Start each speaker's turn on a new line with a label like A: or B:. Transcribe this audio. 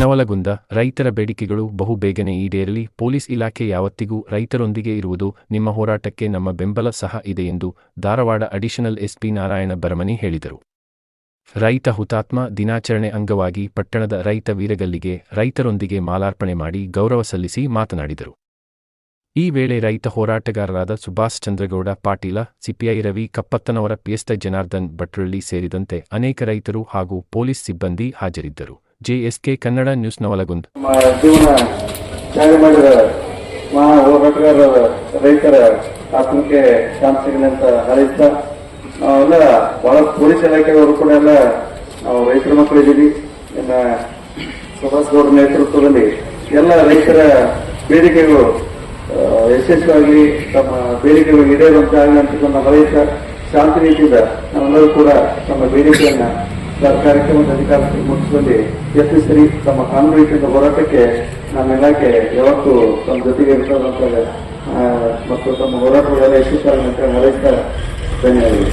A: ನವಲಗುಂದ ರೈತರ ಬೇಡಿಕೆಗಳು ಬಹು ಬೇಗನೆ ಈಡೇರಲಿ. ಪೊಲೀಸ್ ಇಲಾಖೆ ಯಾವತ್ತಿಗೂ ರೈತರೊಂದಿಗೆ ಇರುವುದು. ನಿಮ್ಮ ಹೋರಾಟಕ್ಕೆ ನಮ್ಮ ಬೆಂಬಲ ಸಹ ಇದೆ ಎಂದು ಧಾರವಾಡ ಅಡಿಷನಲ್ ಎಸ್ಪಿ ನಾರಾಯಣ ಬರಮನಿ ಹೇಳಿದರು. ರೈತ ಹುತಾತ್ಮ ದಿನಾಚರಣೆ ಅಂಗವಾಗಿ ಪಟ್ಟಣದ ರೈತ ವೀರಗಲ್ಲಿಗೆ ರೈತರೊಂದಿಗೆ ಮಾಲಾರ್ಪಣೆ ಮಾಡಿ ಗೌರವ ಸಲ್ಲಿಸಿ ಮಾತನಾಡಿದರು. ಈ ವೇಳೆ ರೈತ ಹೋರಾಟಗಾರರಾದ ಸುಭಾಷ್ ಚಂದ್ರಗೌಡ ಪಾಟೀಲ, ಸಿಪಿಐ ರವಿ ಕಪ್ಪತ್ತನವರ, ಪಿಎಸ್ಐ ಜನಾರ್ದನ್ ಭಟ್ರಳ್ಳಿ ಸೇರಿದಂತೆ ಅನೇಕ ರೈತರು ಹಾಗೂ ಪೊಲೀಸ್ ಸಿಬ್ಬಂದಿ ಹಾಜರಿದ್ದರು. ಜೆಎಸ್ಕೆ ಕನ್ನಡ ನ್ಯೂಸ್ ನವಲಗುಂದ.
B: ಜೀವನ ತ್ಯಾಗ ಮಾಡಿದ ಮಹಾ ಹೋರಾಟಗಾರರ ರೈತರ ಆತ್ಮಕ್ಕೆ ಶಾಂತಿ ಸಿಗಲಿ ಅಂತ ಹಾರೈಸ್ತಾ ನಾವೆಲ್ಲ ಬಹಳ ಪೊಲೀಸ್ ಇಲಾಖೆಯವರು ಕೂಡ ಎಲ್ಲ ನಾವು ರೈತರ ಮಕ್ಕಳಿದ್ದೀವಿ. ಇನ್ನ ಸುಭಾಷ್ ಗೌಡ್ರ ನೇತೃತ್ವದಲ್ಲಿ ಎಲ್ಲ ರೈತರ ಬೇಡಿಕೆಗಳು ಯಶಸ್ವಿಯಾಗಿ ತಮ್ಮ ಬೇಡಿಕೆಗಳು ಈಡೇರುವಂತಾಗಲಿ ಅಂತಕ್ಕಂಥ ಹಾರೈಸ್ತಾ ಶಾಂತಿ ನೀತಿಯಿಂದ ನಾವೆಲ್ಲರೂ ಕೂಡ ತಮ್ಮ ಬೇಡಿಕೆಯನ್ನ ಕಾರ್ಯಕ್ರಮದ ಅಧಿಕಾರಕ್ಕೆ ಮುಟ್ಟಿಸುವಲ್ಲಿ ಯತ್ನಿಸಿ ತಮ್ಮ ಕಾನೂನು ರೀತಿಯಿಂದ ಹೋರಾಟಕ್ಕೆ ನಮ್ಮ ಇಲಾಖೆ ಯಾವತ್ತು ತಮ್ಮ ಜೊತೆಗೆ ಇರ್ತದಂತ ಮತ್ತು ತಮ್ಮ ಹೋರಾಟಗಳೆಲ್ಲ ಯಶಸ್ವಿಯಾಗಿ ಅಂತ ಹಾರೈಸ್ತಾ ಧನ್ಯವಾದಗಳು.